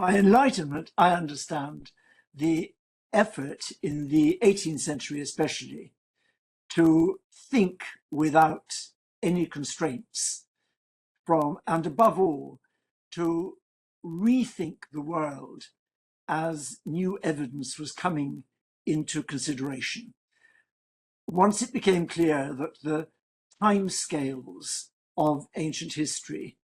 By enlightenment, I understand the effort in the 18th century especially to think without any constraints and above all, to rethink the world as new evidence was coming into consideration. Once it became clear that the timescales of ancient history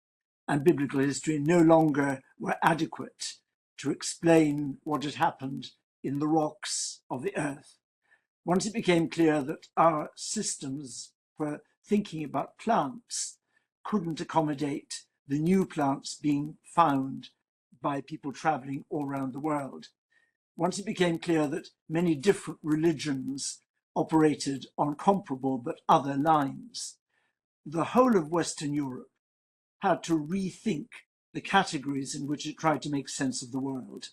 and biblical history no longer were adequate to explain what had happened in the rocks of the earth, once it became clear that our systems for thinking about plants couldn't accommodate the new plants being found by people traveling all around the world, once it became clear that many different religions operated on comparable but other lines, the whole of Western Europe had to rethink the categories in which it tried to make sense of the world.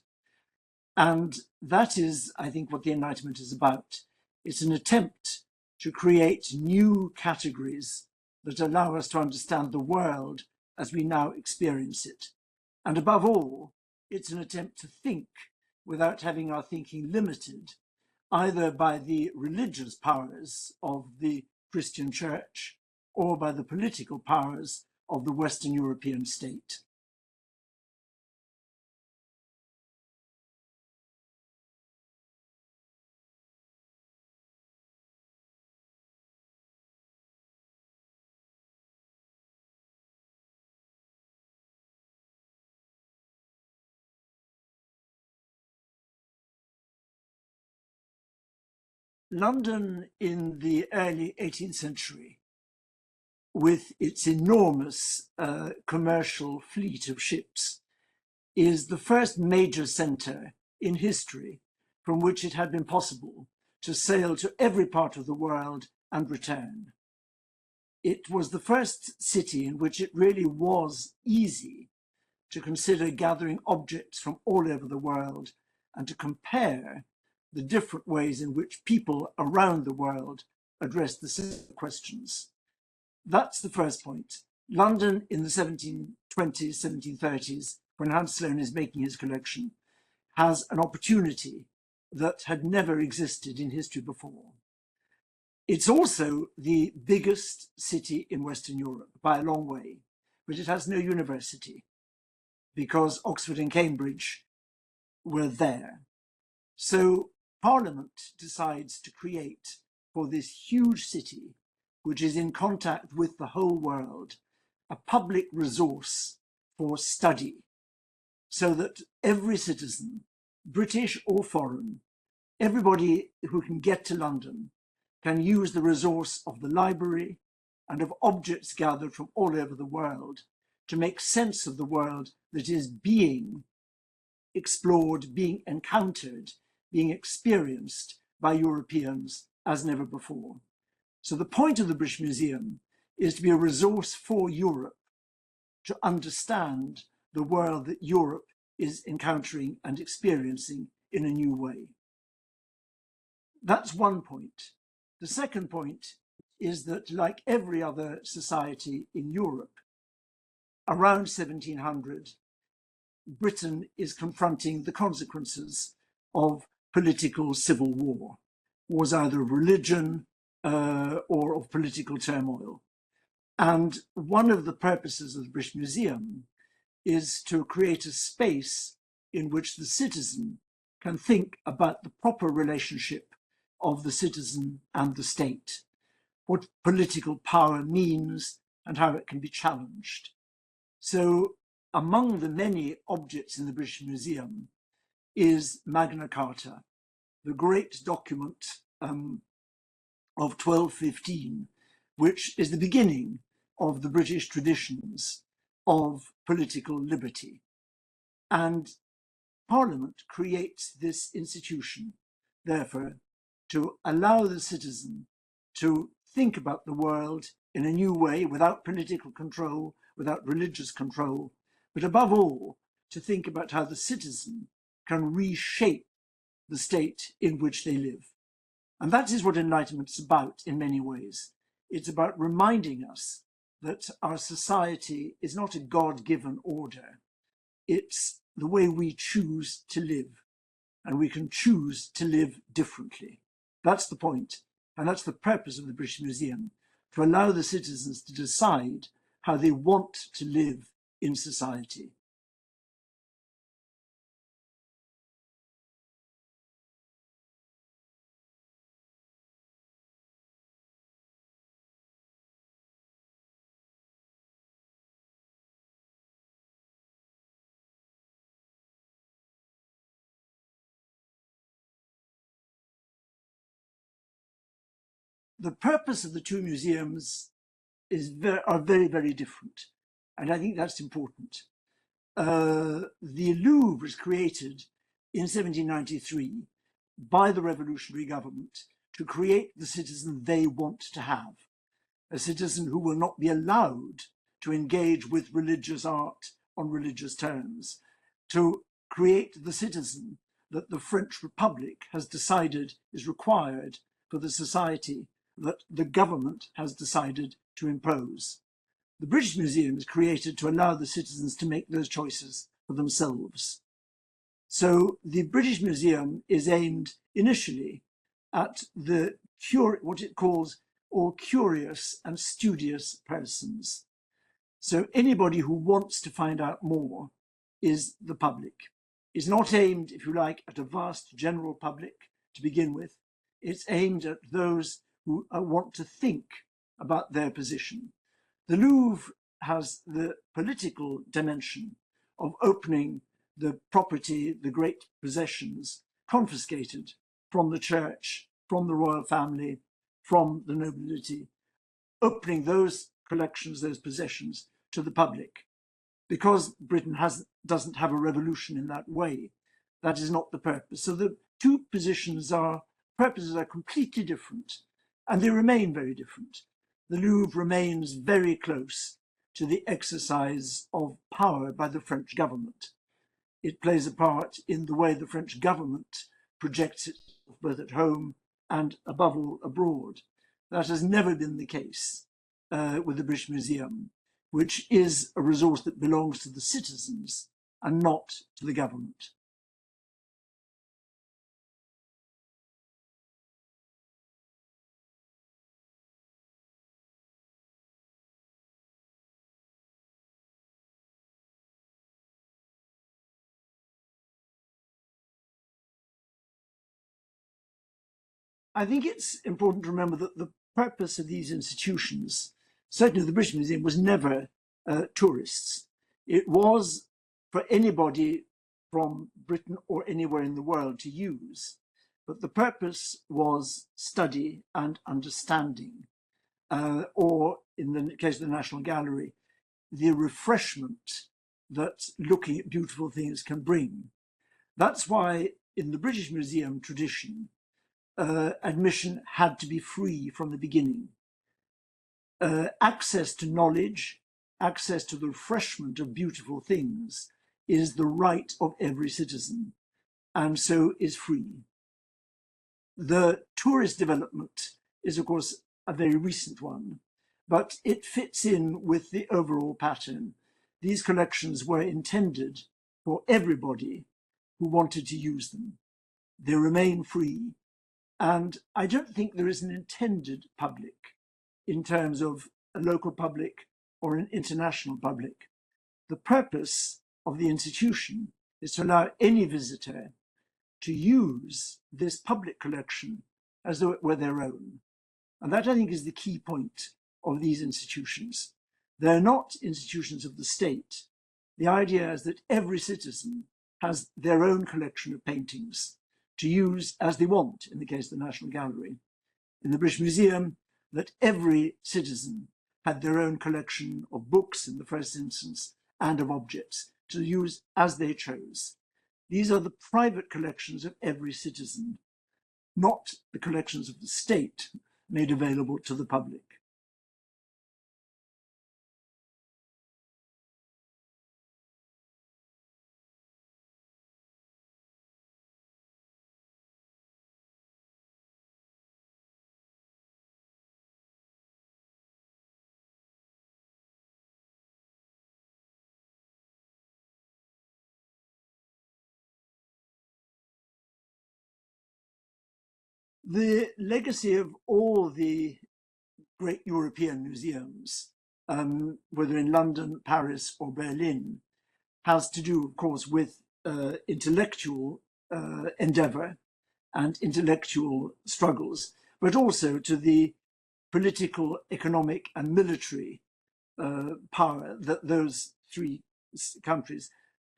And that is, I think, what the Enlightenment is about. It's an attempt to create new categories that allow us to understand the world as we now experience it. And above all, it's an attempt to think without having our thinking limited either by the religious powers of the Christian Church or by the political powers of the Western European state. London in the early 18th century, with its enormous commercial fleet of ships, is the first major centre in history from which it had been possible to sail to every part of the world and return. It was the first city in which it really was easy to consider gathering objects from all over the world and to compare the different ways in which people around the world address the same questions. That's the first point. London in the 1720s, 1730s, when Hans Sloane is making his collection, has an opportunity that had never existed in history before. It's also the biggest city in Western Europe by a long way, but it has no university because Oxford and Cambridge were there. So Parliament decides to create for this huge city, which is in contact with the whole world, a public resource for study, so that every citizen, British or foreign, everybody who can get to London can use the resource of the library and of objects gathered from all over the world to make sense of the world that is being explored, being encountered, being experienced by Europeans as never before. So the point of the British Museum is to be a resource for Europe to understand the world that Europe is encountering and experiencing in a new way. That's one point. The second point is that, like every other society in Europe, around 1700, Britain is confronting the consequences of political civil war, wars either of religion or of political turmoil. And one of the purposes of the British Museum is to create a space in which the citizen can think about the proper relationship of the citizen and the state, what political power means and how it can be challenged. So among the many objects in the British Museum is Magna Carta, the great document of 1215, which is the beginning of the British traditions of political liberty. And Parliament creates this institution, therefore, to allow the citizen to think about the world in a new way, without political control, without religious control, but above all, to think about how the citizen can reshape the state in which they live. And that is what Enlightenment is about in many ways. It's about reminding us that our society is not a God-given order. It's the way we choose to live, and we can choose to live differently. That's the point, and that's the purpose of the British Museum, to allow the citizens to decide how they want to live in society. The purpose of the two museums are very, very different, and I think that's important. The Louvre was created in 1793 by the revolutionary government to create the citizen they want to have, a citizen who will not be allowed to engage with religious art on religious terms, to create the citizen that the French Republic has decided is required for the society that the government has decided to impose. The British Museum is created to allow the citizens to make those choices for themselves. So the British Museum is aimed initially at what it calls all curious and studious persons. So anybody who wants to find out more is the public. It's not aimed, if you like, at a vast general public to begin with. It's aimed at those who want to think about their position. The Louvre has the political dimension of opening the property, the great possessions confiscated from the church, from the royal family, from the nobility, opening those collections, those possessions to the public. Because Britain doesn't have a revolution in that way, that is not the purpose. So the two purposes are completely different, and they remain very different. The Louvre remains very close to the exercise of power by the French government. It plays a part in the way the French government projects itself both at home and above all abroad. That has never been the case with the British Museum, which is a resource that belongs to the citizens and not to the government. I think it's important to remember that the purpose of these institutions, certainly the British Museum, was never tourists. It was for anybody from Britain or anywhere in the world to use. But the purpose was study and understanding, or in the case of the National Gallery, the refreshment that looking at beautiful things can bring. That's why in the British Museum tradition, admission had to be free from the beginning. Access to knowledge, access to the refreshment of beautiful things is the right of every citizen, and so is free. The tourist development is, of course, a very recent one, but it fits in with the overall pattern. These collections were intended for everybody who wanted to use them. They remain free. And I don't think there is an intended public in terms of a local public or an international public. The purpose of the institution is to allow any visitor to use this public collection as though it were their own. And that, I think, is the key point of these institutions. They're not institutions of the state. The idea is that every citizen has their own collection of paintings to use as they want, in the case of the National Gallery. In the British Museum, that every citizen had their own collection of books in the first instance and of objects to use as they chose. These are the private collections of every citizen, not the collections of the state made available to the public. The legacy of all the great European museums, whether in London, Paris, or Berlin, has to do, of course, with intellectual endeavor and intellectual struggles, but also to the political, economic, and military power that those three countries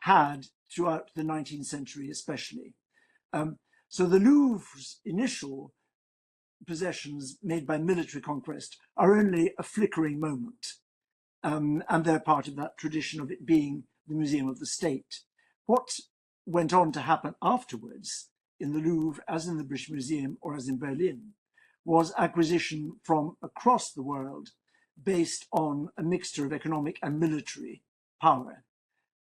had throughout the 19th century, especially. So the Louvre's initial possessions made by military conquest are only a flickering moment, and they're part of that tradition of it being the museum of the state. What went on to happen afterwards in the Louvre, as in the British Museum or as in Berlin, was acquisition from across the world based on a mixture of economic and military power.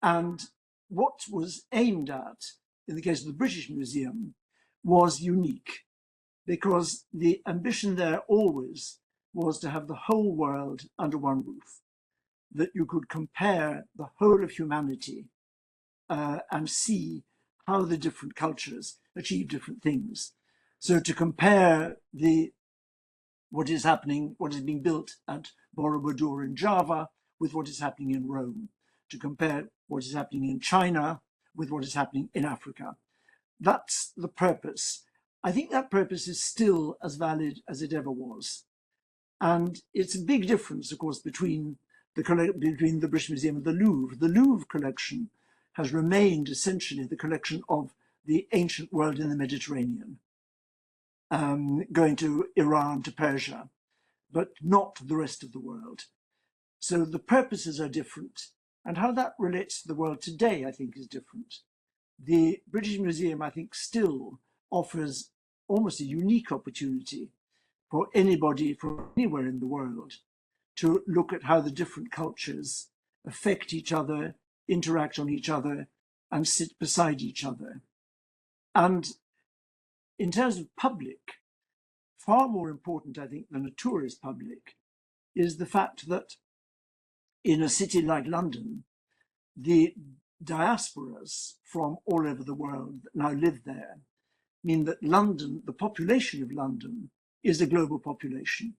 And what was aimed at, in the case of the British Museum, was unique, because the ambition there always was to have the whole world under one roof, that you could compare the whole of humanity and see how the different cultures achieve different things. So to compare what is happening, what is being built at Borobudur in Java with what is happening in Rome, to compare what is happening in China with what is happening in Africa. That's the purpose. I think that purpose is still as valid as it ever was. And it's a big difference, of course, between the British Museum and the Louvre. The Louvre collection has remained essentially the collection of the ancient world in the Mediterranean, going to Iran, to Persia, but not the rest of the world. So the purposes are different, and how that relates to the world today, I think, is different. The British Museum, I think, still offers almost a unique opportunity for anybody from anywhere in the world to look at how the different cultures affect each other, interact on each other, and sit beside each other. And in terms of public, far more important, I think, than a tourist public is the fact that in a city like London, the diasporas from all over the world that now live there mean that London, the population of London, is a global population.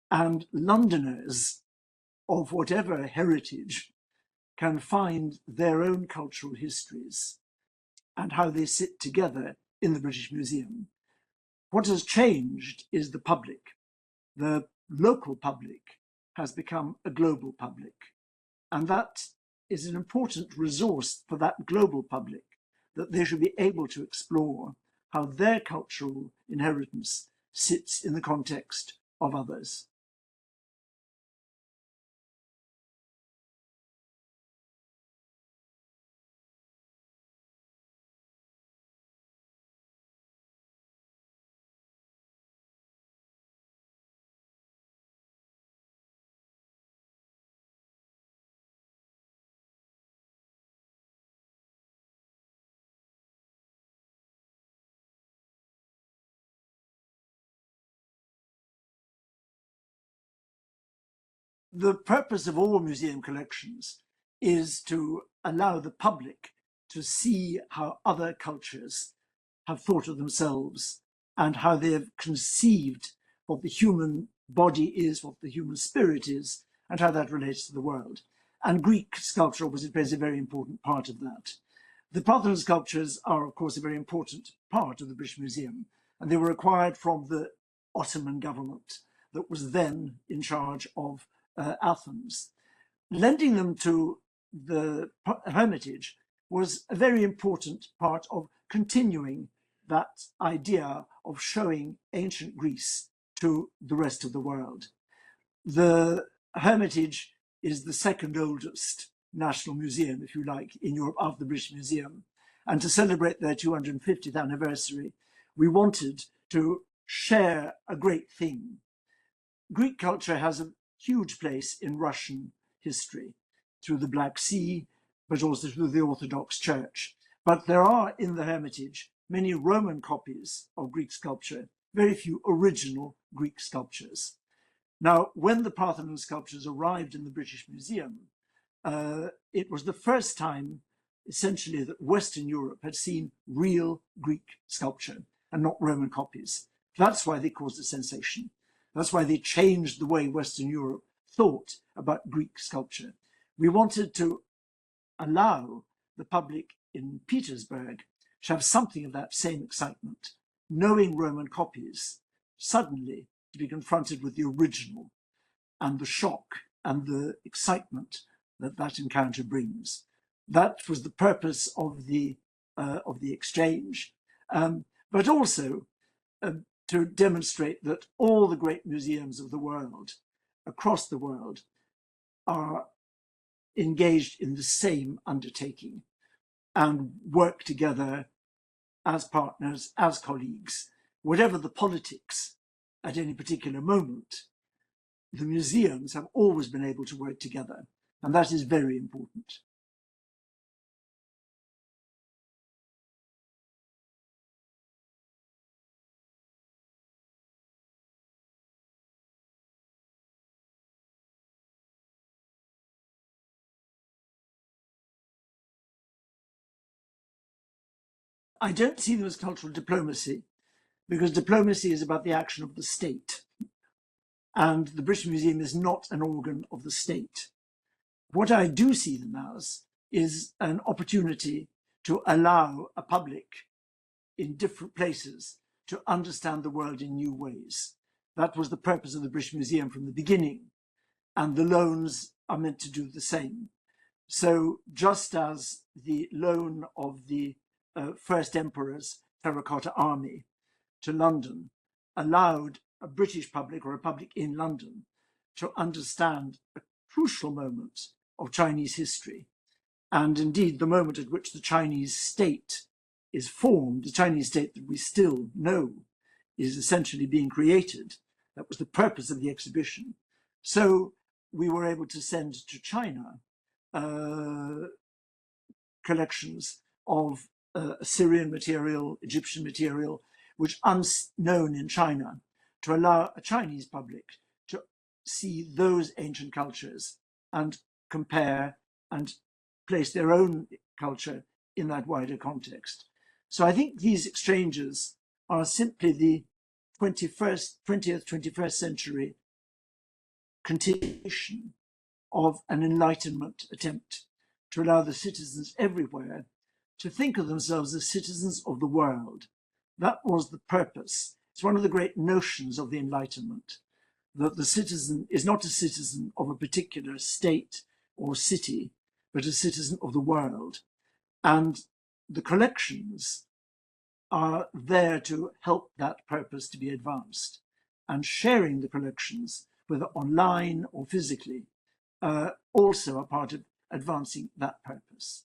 And Londoners of whatever heritage can find their own cultural histories and how they sit together in the British Museum. What has changed is the public. The local public has become a global public. And that is an important resource for that global public, that they should be able to explore how their cultural inheritance sits in the context of others. The purpose of all museum collections is to allow the public to see how other cultures have thought of themselves and how they have conceived what the human body is, what the human spirit is, and how that relates to the world. And Greek sculpture obviously plays a very important part of that. The Parthenon sculptures are, of course, a very important part of the British Museum, and they were acquired from the Ottoman government that was then in charge of Athens. Lending them to the Hermitage was a very important part of continuing that idea of showing ancient Greece to the rest of the world. The Hermitage is the second oldest national museum, if you like, in Europe after the British Museum. And to celebrate their 250th anniversary, we wanted to share a great thing. Greek culture has a huge place in Russian history through the Black Sea, but also through the Orthodox Church. But there are in the Hermitage many Roman copies of Greek sculpture, very few original Greek sculptures. Now, when the Parthenon sculptures arrived in the British Museum, it was the first time, essentially, that Western Europe had seen real Greek sculpture. and not Roman copies. That's why they caused a sensation. That's why they changed the way Western Europe thought about Greek sculpture. We wanted to allow the public in Petersburg to have something of that same excitement, knowing Roman copies, suddenly to be confronted with the original and the shock and the excitement that that encounter brings. That was the purpose of the exchange, but also to demonstrate that all the great museums of the world, across the world, are engaged in the same undertaking and work together as partners, as colleagues. Whatever the politics at any particular moment, the museums have always been able to work together, and that is very important. I don't see them as cultural diplomacy, because diplomacy is about the action of the state. And the British Museum is not an organ of the state. What I do see them as is an opportunity to allow a public in different places to understand the world in new ways. That was the purpose of the British Museum from the beginning, and the loans are meant to do the same. So just as the loan of the First Emperor's terracotta army to London allowed a British public or a public in London to understand a crucial moment of Chinese history, and indeed the moment at which the Chinese state is formed, the Chinese state that we still know is essentially being created. That was the purpose of the exhibition. So we were able to send to China collections of Assyrian material, Egyptian material, which unknown in China, to allow a Chinese public to see those ancient cultures and compare and place their own culture in that wider context. So I think these exchanges are simply the 20th, 21st century continuation of an Enlightenment attempt to allow the citizens everywhere to think of themselves as citizens of the world. That was the purpose. It's one of the great notions of the Enlightenment, that the citizen is not a citizen of a particular state or city, but a citizen of the world. And the collections are there to help that purpose to be advanced. And sharing the collections, whether online or physically, also are part of advancing that purpose.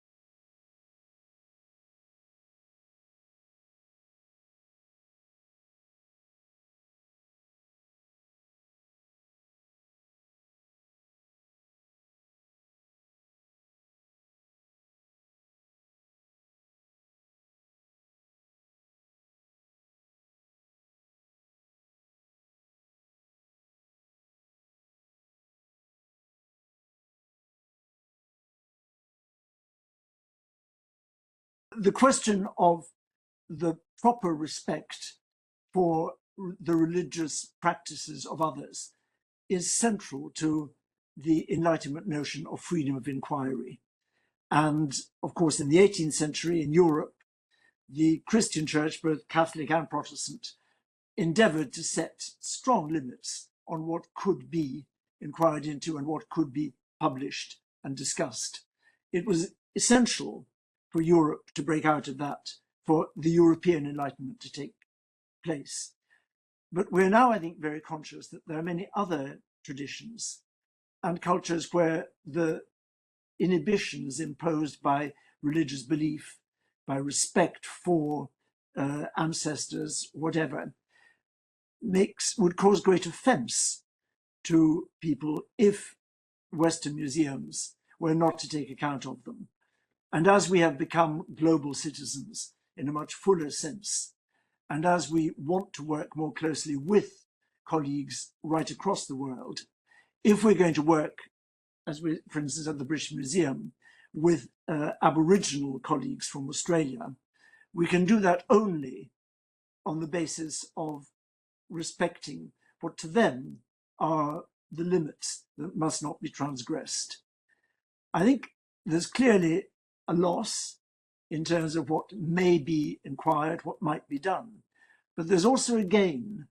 The question of the proper respect for the religious practices of others is central to the Enlightenment notion of freedom of inquiry. And of course, in the 18th century in Europe, the Christian church, both Catholic and Protestant, endeavored to set strong limits on what could be inquired into and what could be published and discussed. It was essential for Europe to break out of that, for the European Enlightenment to take place. But we're now, I think, very conscious that there are many other traditions and cultures where the inhibitions imposed by religious belief, by respect for ancestors, whatever, would cause great offense to people if Western museums were not to take account of them. And as we have become global citizens in a much fuller sense, and as we want to work more closely with colleagues right across the world, if we're going to work, as we, for instance, at the British Museum, with Aboriginal colleagues from Australia, we can do that only on the basis of respecting what to them are the limits that must not be transgressed. I think there's clearly a loss in terms of what may be inquired, what might be done. But there's also a gain,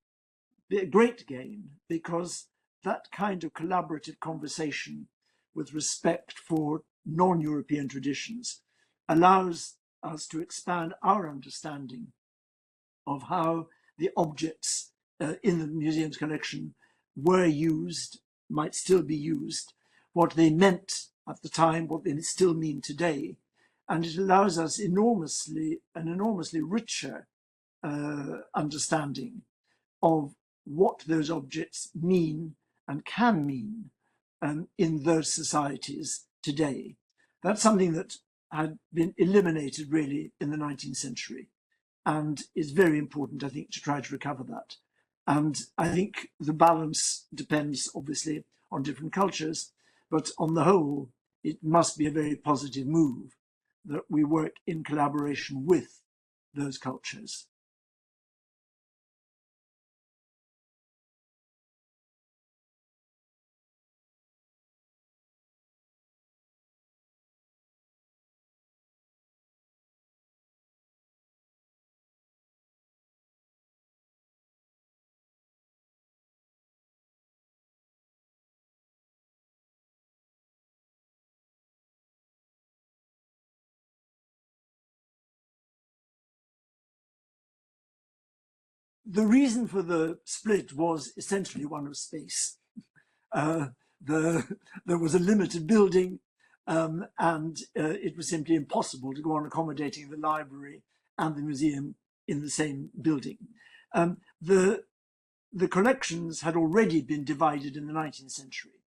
a great gain, because that kind of collaborative conversation with respect for non-European traditions allows us to expand our understanding of how the objects in the museum's collection were used, might still be used, what they meant at the time, what they still mean today. And it allows us an enormously richer understanding of what those objects mean and can mean in those societies today. That's something that had been eliminated really in the 19th century, and is very important, I think, to try to recover that. And I think the balance depends obviously on different cultures, but on the whole, it must be a very positive move that we work in collaboration with those cultures. The reason for the split was essentially one of space. Uh, there was a limited building, and it was simply impossible to go on accommodating the library and the museum in the same building. The collections had already been divided in the 19th century,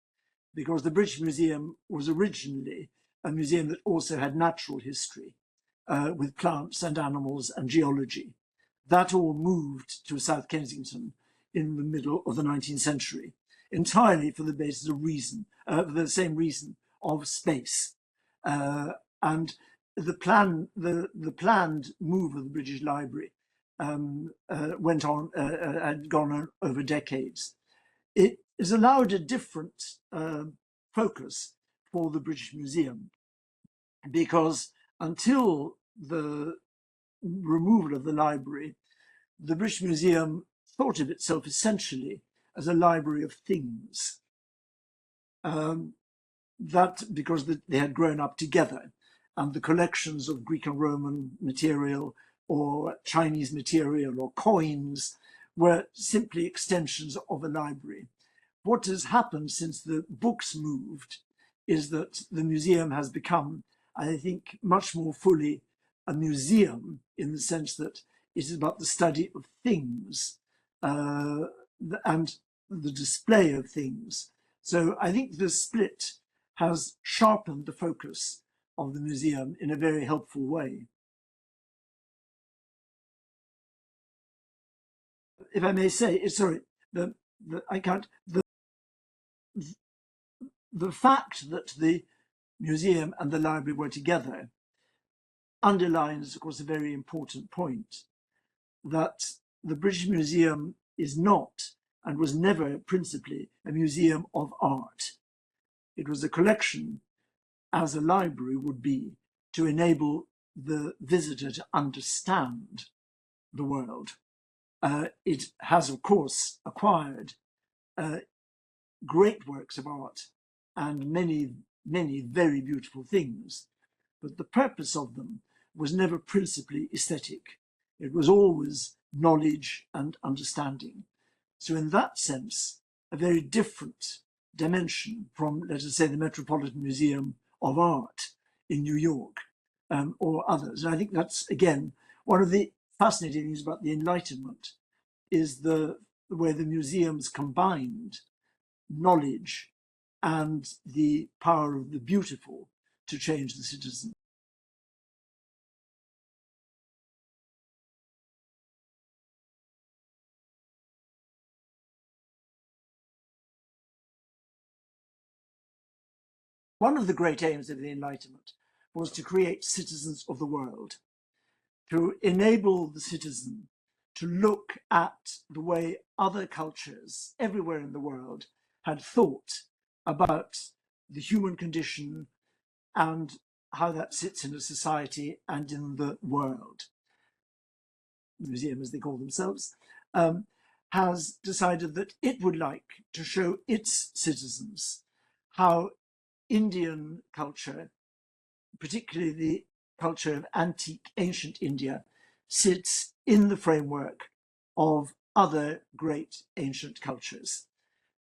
because the British Museum was originally a museum that also had natural history with plants and animals and geology. That all moved to South Kensington in the middle of the 19th century, entirely for the basis of reason, for the same reason of space. And the planned move of the British Library went on, had gone on over decades. It has allowed a different focus for the British Museum, because until the removal of the library, the British Museum thought of itself essentially as a library of things. That because they had grown up together, and the collections of Greek and Roman material or Chinese material or coins were simply extensions of a library. What has happened since the books moved is that the museum has become, I think, much more fully a museum, in the sense that it is about the study of things and the display of things. So I think the split has sharpened the focus of the museum in a very helpful way. If I may say, sorry, the fact that the museum and the library were together underlines, of course, a very important point, that the British Museum is not and was never principally a museum of art. It was a collection, as a library would be, to enable the visitor to understand the world. It has, of course, acquired great works of art and many, many very beautiful things, but the purpose of them was never principally aesthetic. It was always knowledge and understanding. So in that sense, a very different dimension from, let us say, the Metropolitan Museum of Art in New York or others. And I think that's, again, one of the fascinating things about the Enlightenment is the way the museums combined knowledge and the power of the beautiful to change the citizen. One of the great aims of the Enlightenment was to create citizens of the world, to enable the citizen to look at the way other cultures everywhere in the world had thought about the human condition and how that sits in a society and in the world. The museum, as they call themselves, has decided that it would like to show its citizens how Indian culture, particularly the culture of antique ancient India, sits in the framework of other great ancient cultures.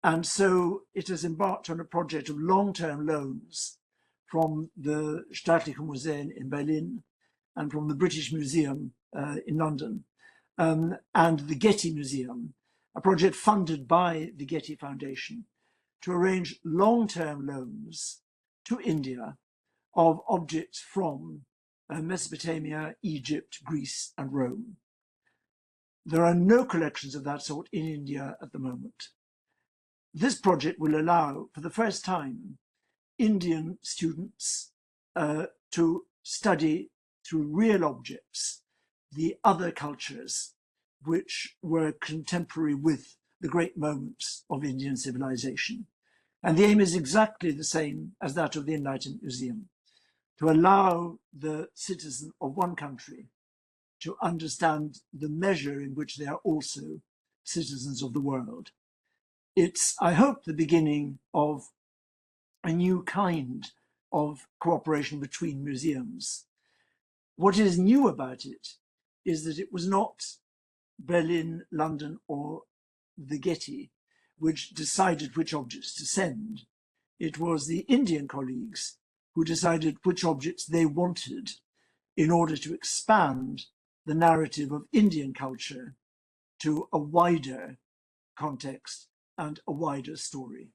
And so it has embarked on a project of long-term loans from the Staatliche Museen in Berlin and from the British Museum in London and the Getty Museum, a project funded by the Getty Foundation to arrange long-term loans to India of objects from Mesopotamia, Egypt, Greece, and Rome. There are no collections of that sort in India at the moment. This project will allow, for the first time, Indian students to study through real objects the other cultures which were contemporary with the great moments of Indian civilization. And the aim is exactly the same as that of the Enlightenment Museum, to allow the citizen of one country to understand the measure in which they are also citizens of the world. It's, I hope, the beginning of a new kind of cooperation between museums. What is new about it is that it was not Berlin, London, or the Getty which decided which objects to send. It was the Indian colleagues who decided which objects they wanted in order to expand the narrative of Indian culture to a wider context and a wider story.